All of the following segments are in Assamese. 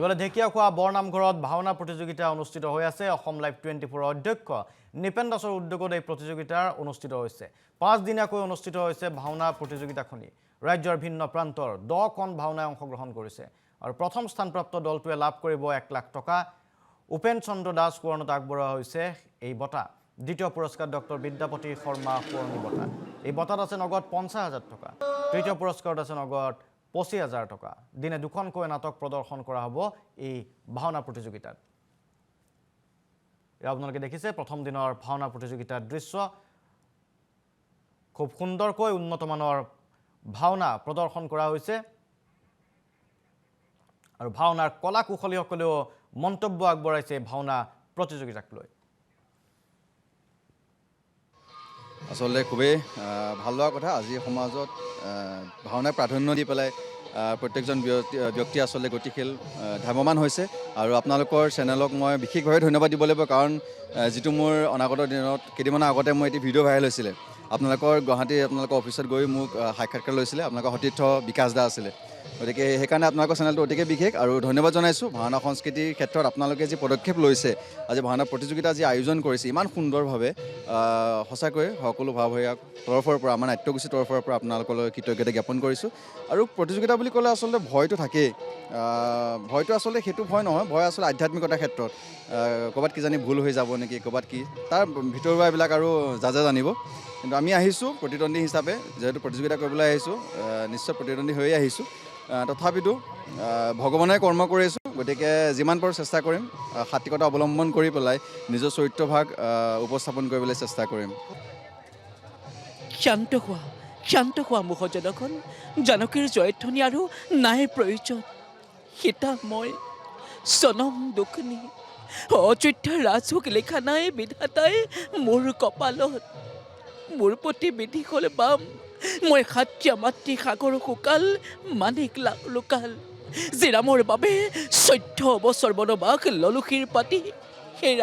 ইফালে ঢেকিয়াখোৱা বৰনামঘৰত ভাওনা প্ৰতিযোগিতা অনুষ্ঠিত হৈ আছে। অসম লাইভ 24 অধ্যক্ষ নিপেন দাসৰ উদ্যোগত এই প্ৰতিযোগিতাৰ অনুষ্ঠিত হৈছে। 5 দিনীয়াকৈ অনুষ্ঠিত হৈছে ভাওনা প্ৰতিযোগিতাখনি। ৰাজ্যৰ ভিন্ন প্ৰান্তৰ 10খন ভাওনাই অংশগ্ৰহণ কৰিছে আৰু প্ৰথম স্থানপ্ৰাপ্ত দলটোৱে লাভ কৰিব 1 লাখ টকা। উপেন চন্দ্ৰ দাস সোঁৱৰণত আগবঢ়োৱা হৈছে এই বঁটা। দ্বিতীয় পুৰস্কাৰ ডক্টৰ বিদ্যাপতি শৰ্মা সোঁৱৰণী বঁটা। এই বঁটাত আছে নগদ 50,000 টকা। তৃতীয় পুৰস্কাৰত আছে নগদ 25,000 টকা। দিনে দুখনকৈ নাটক প্ৰদৰ্শন কৰা হ'ব এই ভাওনা প্ৰতিযোগিতাত। আপোনালোকে দেখিছে প্ৰথম দিনৰ ভাওনা প্ৰতিযোগিতাৰ দৃশ্য। খুব সুন্দৰকৈ উন্নতমানৰ ভাওনা প্ৰদৰ্শন কৰা হৈছে আৰু ভাওনাৰ কলা কুশলীসকলেও মন্তব্য আগবঢ়াইছে ভাওনা প্ৰতিযোগিতাক লৈ। আসলে খুবেই ভাল লগা কথা। আজি সমাজত ভাওনাৰ প্ৰাধান্য দি পেলাই প্ৰত্যেকজন ব্যক্তি আসলে গতিশীল ধাৱমান হৈছে আৰু আপোনালোকৰ চেনেলক মই বিশেষভাৱে ধন্যবাদ দিব লাগিব, কাৰণ যিটো মোৰ অনাগত দিনত কেইদিনমানৰ আগতে মই এটি ভিডিঅ' ভাইৰেল হৈছিলে। আপোনালোকৰ গুৱাহাটী আপোনালোকৰ অফিচত গৈ মোক সাক্ষাৎকাৰ লৈছিলে আপোনালোকৰ সতীৰ্থ বিকাশ দা আছিলে। গতিকে সেইকাৰণে আপোনালোকৰ চেনেলটো অতিকে বিশেষ আৰু ধন্যবাদ জনাইছোঁ। ভাওনা সংস্কৃতিৰ ক্ষেত্ৰত আপোনালোকে যি পদক্ষেপ লৈছে, আজি ভাওনা প্ৰতিযোগিতা যি আয়োজন কৰিছে ইমান সুন্দৰভাৱে, সঁচাকৈ সকলো ভাৱৰীয়াৰ তৰফৰ পৰা, আমাৰ নাট্যগোষ্ঠীৰ তৰফৰ পৰা আপোনালোকলৈ কৃতজ্ঞতা জ্ঞাপন কৰিছোঁ। আৰু প্ৰতিযোগিতা বুলি ক'লে আচলতে ভয়টো থাকেই। ভয়টো আচলতে সেইটো ভয় নহয়, ভয় আচলতে আধ্যাত্মিকতাৰ ক্ষেত্ৰত। ক'ৰবাত কিজানি ভুল হৈ যাব নেকি, ক'ৰবাত কি, তাৰ ভিতৰুৱা এইবিলাক আৰু জাজে জানিব। কিন্তু আমি আহিছোঁ প্ৰতিদ্বন্দ্বী হিচাপে, যিহেতু প্ৰতিযোগিতা কৰিবলৈ আহিছোঁ, নিশ্চয় প্ৰতিদ্বন্দ্বী হৈয়ে আহিছোঁ। তথাপিতো ভগৱানে কৰ্ম কৰি আছোঁ, গতিকে যিমান পাৰোঁ চেষ্টা কৰিম, সাত্বিকতা অৱলম্বন কৰি পেলাই নিজৰ চৰিত্ৰভাগ উপস্থাপন কৰিবলৈ চেষ্টা কৰিম। শান্ত হোৱা মুখজনখন, জানকীৰ জয়ধ্বনি আৰু নাই প্ৰয়োজন। সীতা মই চনম দুখনি, অযোধ্যাৰ ৰাজভোগ লিখা নাই বিধাতাই মোৰ কপালত। মোৰ প্ৰতি বিধি হ'ল বাম, মই সাত্ৰীয়া মাতৃ সাগৰ শুকাল, মানিক লোকাল। যিৰামৰ বাবে 14 বছৰ বনবাস ললোশীৰ পাতি। সেই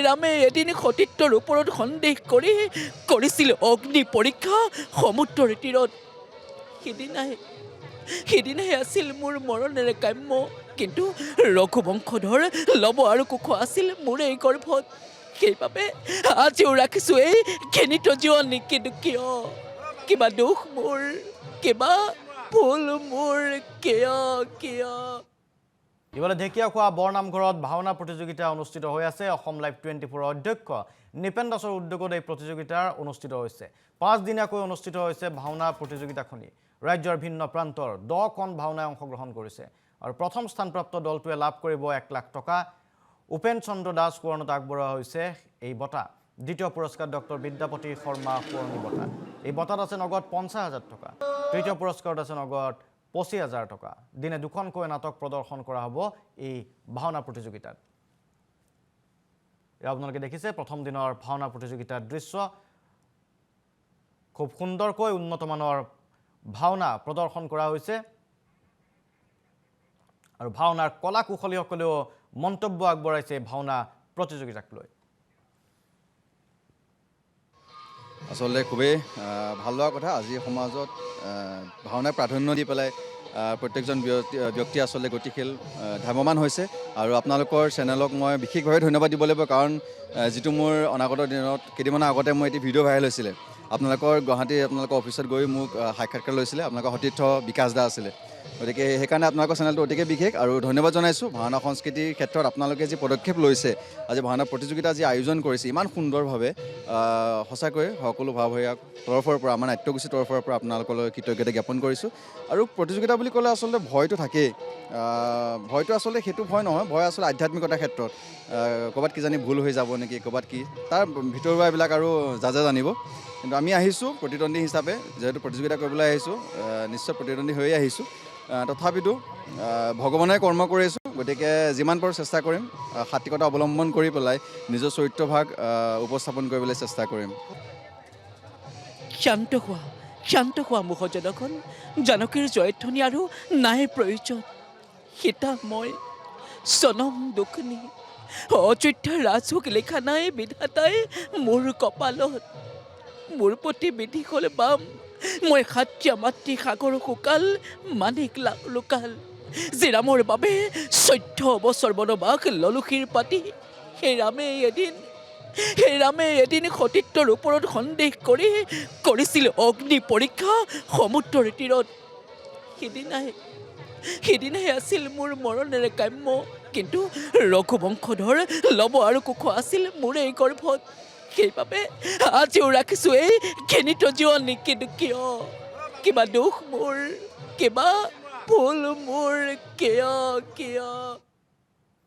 ৰামে এদিন সতীত্বৰ ওপৰত সন্দেহ কৰি কৰিছিল অগ্নি পৰীক্ষা সমুদ্ৰৰ তীৰত। সিদিনাই আছিল মোৰ মৰণেৰে কাম্য, কিন্তু ৰঘুবংশধৰ লৱ আৰু কুশ আছিল মোৰেই গৰ্ভত। সেইবাবে আজিও ৰাখিছোঁ এই ঘৃণিত জীৱন। কিন্তু কিয়, কিবা দুখ মোৰ, কিবা ভুল মোৰ, কিয়। ইফালে ঢেকিয়াখোৱা বৰনামঘৰত ভাওনা প্ৰতিযোগিতা অনুষ্ঠিত হৈ আছে। অসম লাইভ 24 অধ্যক্ষ নিপেন দাসৰ উদ্যোগত এই প্ৰতিযোগিতাৰ অনুষ্ঠিত হৈছে। 5 দিনীয়াকৈ অনুষ্ঠিত হৈছে ভাওনা প্ৰতিযোগিতাখনি। ৰাজ্যৰ ভিন্ন প্ৰান্তৰ 10খন ভাওনাই অংশগ্ৰহণ কৰিছে আৰু প্ৰথম স্থানপ্ৰাপ্ত দলটোৱে লাভ কৰিব 1 লাখ টকা। উপেন চন্দ্ৰ দাস সোঁৱৰণত আগবঢ়োৱা হৈছে এই বঁটা। দ্বিতীয় পুৰস্কাৰ ডক্টৰ বিদ্যাপতি শৰ্মা সোঁৱৰণী বঁটা। এই বঁটাত আছে নগদ 50,000 টকা। তৃতীয় পুৰস্কাৰত আছে নগদ 25,000 টকা। দিনে দুখনকৈ নাটক প্ৰদৰ্শন কৰা হ'ব এই ভাওনা প্ৰতিযোগিতাত। আপোনালোকে দেখিছে প্ৰথম দিনৰ ভাওনা প্ৰতিযোগিতাৰ দৃশ্য। খুব সুন্দৰকৈ উন্নতমানৰ ভাওনা প্ৰদৰ্শন কৰা হৈছে আৰু ভাওনাৰ কলা কুশলীসকলেও মন্তব্য আগবঢ়াইছে ভাওনা প্ৰতিযোগিতাক লৈ। আচলতে খুবেই ভাল লগা কথা। আজি সমাজত ভাওনাৰ প্ৰাধান্য দি পেলাই প্ৰত্যেকজন ব্যক্তি আসলে গতিশীল ধাৱমান হৈছে আৰু আপোনালোকৰ চেনেলক মই বিশেষভাৱে ধন্যবাদ দিব লাগিব, কাৰণ যিটো মোৰ অনাগত দিনত কেইদিনমানৰ আগতে মই এটি ভিডিঅ' ভাইৰেল হৈছিলে। আপোনালোকৰ গুৱাহাটী আপোনালোকৰ অফিচত গৈ মোক সাক্ষাৎকাৰ লৈছিলে আপোনালোকৰ সতীৰ্থ বিকাশ দা আছিলে। গতিকে সেইকাৰণে আপোনালোকৰ চেনেলটো অতিকে বিশেষ আৰু ধন্যবাদ জনাইছোঁ। ভাওনা সংস্কৃতিৰ ক্ষেত্ৰত আপোনালোকে যি পদক্ষেপ লৈছে, আজি ভাওনা প্ৰতিযোগিতা যি আয়োজন কৰিছে ইমান সুন্দৰভাৱে, সঁচাকৈ সকলো ভাৱৰীয়াৰ তৰফৰ পৰা, আমাৰ নাট্যগোষ্ঠীৰ তৰফৰ পৰা আপোনালোকলৈ কৃতজ্ঞতা জ্ঞাপন কৰিছোঁ। আৰু প্ৰতিযোগিতা বুলি ক'লে আচলতে ভয়টো থাকেই। ভয়টো আচলতে সেইটো ভয় নহয়, ভয় আচলতে আধ্যাত্মিকতাৰ ক্ষেত্ৰত। ক'ৰবাত কিজানি ভুল হৈ যাব নেকি, ক'ৰবাত কি, তাৰ ভিতৰুৱা এইবিলাক আৰু জাজে জানিব। কিন্তু আমি আহিছোঁ প্ৰতিদ্বন্দ্বী হিচাপে, যিহেতু প্ৰতিযোগিতা কৰিবলৈ আহিছোঁ, নিশ্চয় প্ৰতিদ্বন্দ্বী হৈয়ে আহিছোঁ। তথাপিতো ভগৱানে কৰ্ম কৰি আছোঁ, গতিকে যিমান পাৰোঁ চেষ্টা কৰিম, সাত্বিকতা অৱলম্বন কৰি পেলাই নিজৰ চৰিত্ৰভাগ উপস্থাপন কৰিবলৈ চেষ্টা কৰিম। শান্ত হোৱা মুখজনখন, জানকীৰ জয়ধ্বনি আৰু নাই প্ৰয়োজন। সীতা মই চনম দুখনি, অযোধ্যাৰ ৰাজভোগ লিখা নাই বিধাতাই মোৰ কপালত। মোৰ প্ৰতি বিধি হ'ল বাম, মই সাত্ৰীয়া মাতৃ সাগৰ শুকাল, মানিক লোকাল। যে ৰামৰ বাবে 14 বছৰ বনবাস ললোখীৰ পাতি সেই ৰামে এদিন সতীত্বৰ ওপৰত সন্দেহ কৰি কৰিছিল অগ্নি পৰীক্ষা সমুদ্ৰৰ তীৰত। সিদিনাই আছিল মোৰ মৰণেৰে কাম্য, কিন্তু ৰঘুবংশধৰ লৱ আৰু কুশ আছিল মোৰ এই গৰ্ভত। সেইবাবে আজিও ৰাখিছোঁ এই ঘৃণিত জীৱন। কিন্তু কিবা দুখ মোৰ, কিবা ভুল মোৰ, কিয়